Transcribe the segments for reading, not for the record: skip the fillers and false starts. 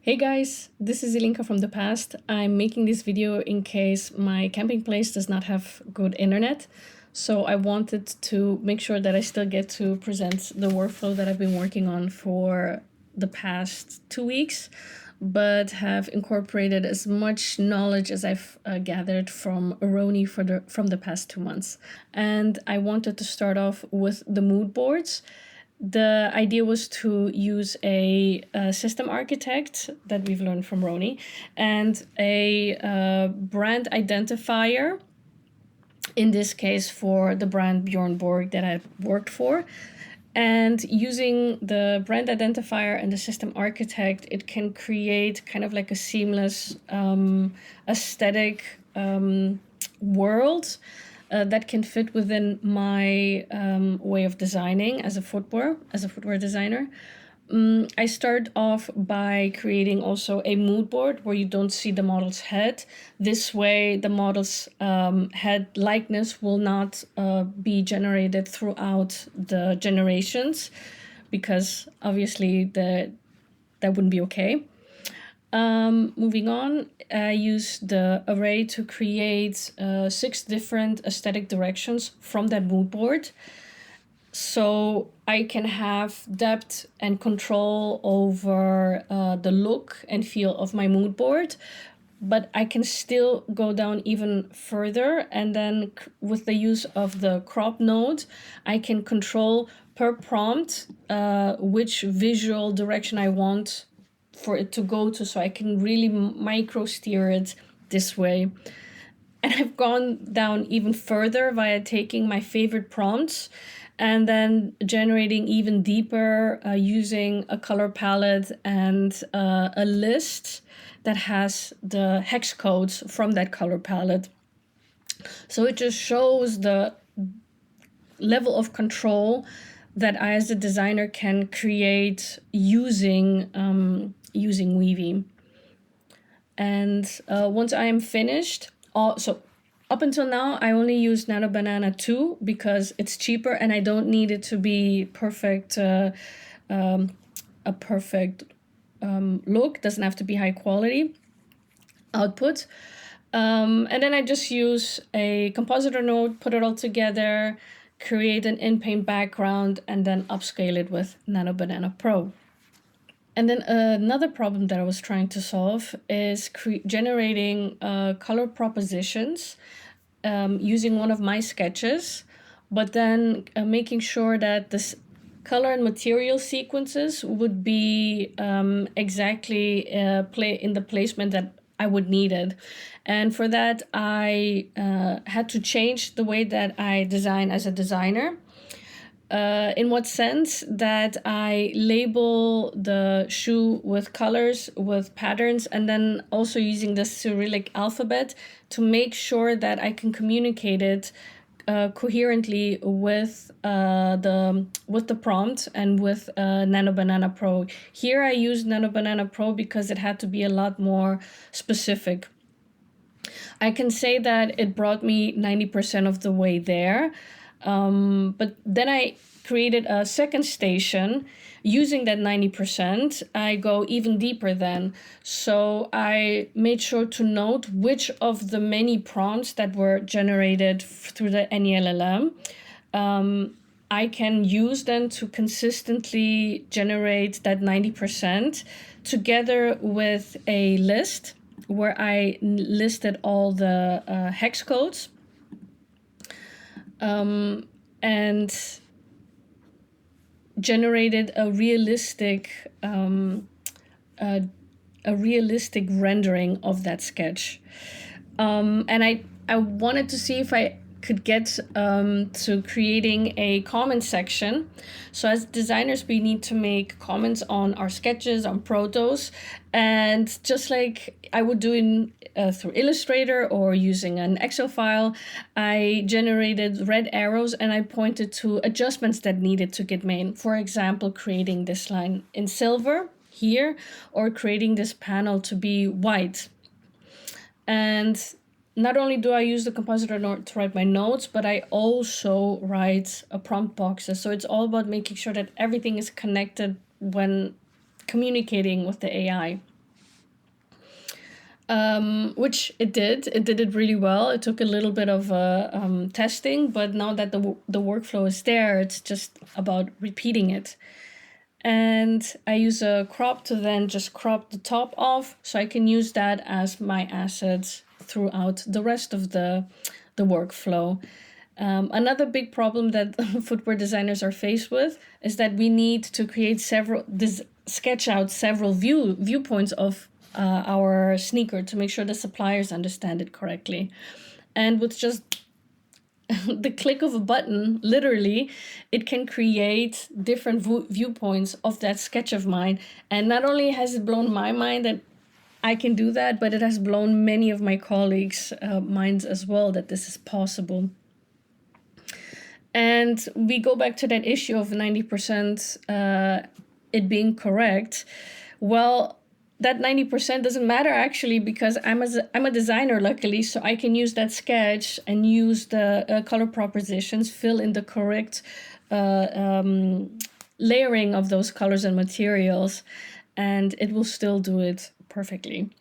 Hey guys, this is Ilinca from the past. I'm making this video in case my camping place does not have good internet. So I wanted to make sure that I still get to present the workflow that I've been working on for the past 2 weeks, but have incorporated as much knowledge as I've gathered from Aroni from the past 2 months. And I wanted to start off with the mood boards. The idea was to use a system architect that we've learned from Roni and a brand identifier, in this case for the brand Bjorn Borg that I worked for. And using the brand identifier and the system architect, it can create kind of like a seamless aesthetic world that can fit within my way of designing as a footwear designer. I start off by creating also a mood board where you don't see the model's head. This way, the model's head likeness will not be generated throughout the generations, because obviously that wouldn't be okay. Moving on, I use the array to create 6 different aesthetic directions from that mood board. So I can have depth and control over the look and feel of my mood board, but I can still go down even further. And then with the use of the crop node, I can control per prompt which visual direction I want for it to go to, so I can really micro steer it this way. And I've gone down even further via taking my favorite prompts and then generating even deeper using a color palette and a list that has the hex codes from that color palette. So it just shows the level of control that I as a designer can create using Weavy. And once I am finished, so up until now, I only use Nano Banana 2 because it's cheaper and I don't need it to be perfect, a perfect look. Doesn't have to be high quality output. And then I just use a compositor node, put it all together, create an in-paint background, and then upscale it with Nano Banana Pro. And then another problem that I was trying to solve is generating color propositions using one of my sketches, but then making sure that this color and material sequences would be exactly in the placement that I would need it. And for that, I had to change the way that I design as a designer. In what sense? That I label the shoe with colors, with patterns, and then also using the Cyrillic alphabet to make sure that I can communicate it coherently with the prompt and with Nano Banana Pro. Here I use Nano Banana Pro because it had to be a lot more specific. I can say that it brought me 90% of the way there. But then I created a second station using that 90%. I go even deeper then. So I made sure to note which of the many prompts that were generated through the NELLM I can use then to consistently generate that 90% together with a list where I listed all the hex codes. And generated a realistic rendering of that sketch. And I wanted to see if I could get to creating a comment section. So as designers, we need to make comments on our sketches, on protos, and just like I would do in through Illustrator or using an Excel file, I generated red arrows and I pointed to adjustments that needed to get made. For example, creating this line in silver here, or creating this panel to be white. And not only do I use the compositor node to write my notes, but I also write prompt boxes. So it's all about making sure that everything is connected when communicating with the AI. which it did. It did it really well. It took a little bit of testing, but now that the workflow is there, it's just about repeating it. And I use a crop to then just crop the top off, so I can use that as my assets throughout the rest of the workflow. Another big problem that footwear designers are faced with is that we need to create sketch out several viewpoints of our sneaker to make sure the suppliers understand it correctly. And with just the click of a button, literally, it can create different viewpoints of that sketch of mine. And not only has it blown my mind that I can do that, but it has blown many of my colleagues' minds as well that this is possible. And we go back to that issue of 90% it being correct. Well, that 90% doesn't matter actually, because I'm a designer, luckily, so I can use that sketch and use the color propositions, fill in the correct layering of those colors and materials, and it will still do it perfectly.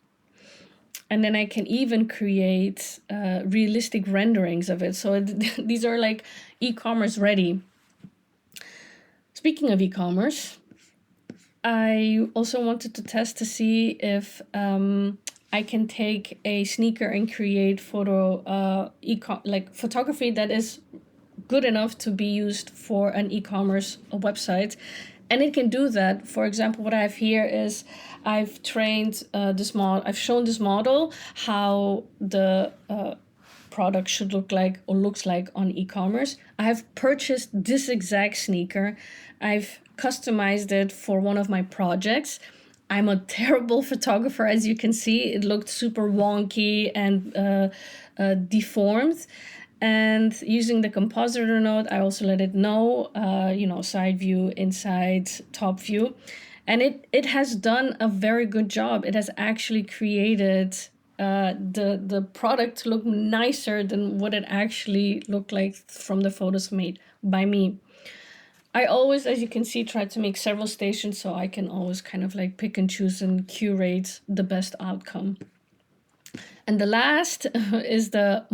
And then I can even create realistic renderings of it. So these are like e-commerce ready. Speaking of e-commerce, I also wanted to test to see if I can take a sneaker and create photography that is good enough to be used for an e-commerce website. And it can do that. For example, what I have here is I've trained I've shown this model how the product should look like or looks like on e-commerce. I have purchased this exact sneaker. I've customized it for one of my projects. I'm a terrible photographer, as you can see. It looked super wonky and deformed. And using the compositor node, I also let it know, side view, inside, top view. And it has done a very good job. It has actually created the product to look nicer than what it actually looked like from the photos made by me. I always, as you can see, try to make several stations so I can always kind of like pick and choose and curate the best outcome. And the last is the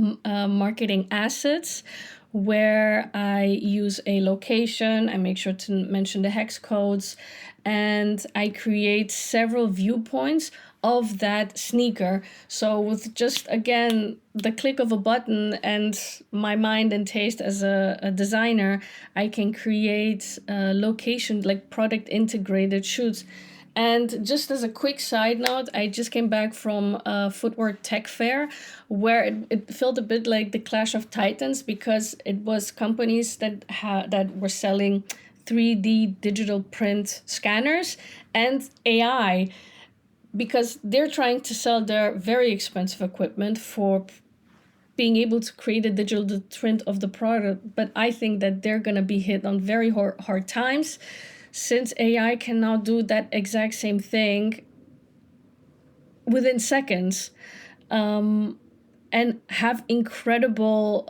marketing assets, where I use a location, I make sure to mention the hex codes, and I create several viewpoints of that sneaker. So with just, again, the click of a button and my mind and taste as a designer, I can create location, like product integrated shoots. And just as a quick side note, I just came back from a footwear tech fair where it felt a bit like the Clash of Titans, because it was companies that were selling 3D digital print scanners and AI, because they're trying to sell their very expensive equipment for being able to create a digital print of the product. But I think that they're going to be hit on very hard times, since AI can now do that exact same thing within seconds, and have incredible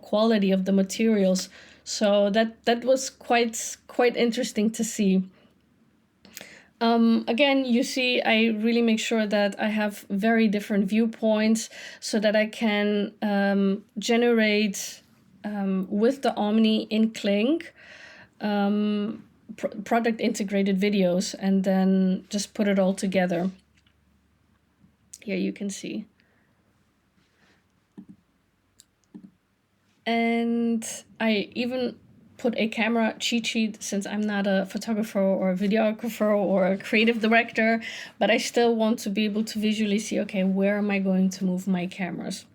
quality of the materials. So that was quite interesting to see. Again, you see, I really make sure that I have very different viewpoints so that I can generate with the Omni in Clink product integrated videos, and then just put it all together. Here you can see. And I even put a camera cheat sheet, since I'm not a photographer or a videographer or a creative director, but I still want to be able to visually see, okay, where am I going to move my cameras?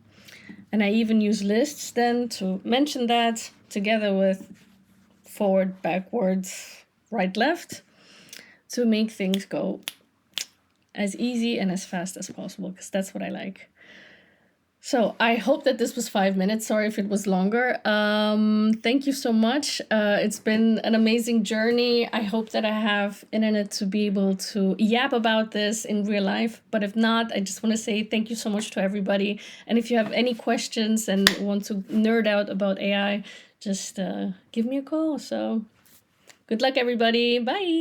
And I even use lists then to mention that, together with forward, backwards, right, left, to make things go as easy and as fast as possible, because that's what I like. So I hope that this was 5 minutes. Sorry if it was longer. Thank you so much. It's been an amazing journey. I hope that I have internet to be able to yap about this in real life. But if not, I just want to say thank you so much to everybody. And if you have any questions and want to nerd out about AI, just give me a call. So good luck, everybody. Bye.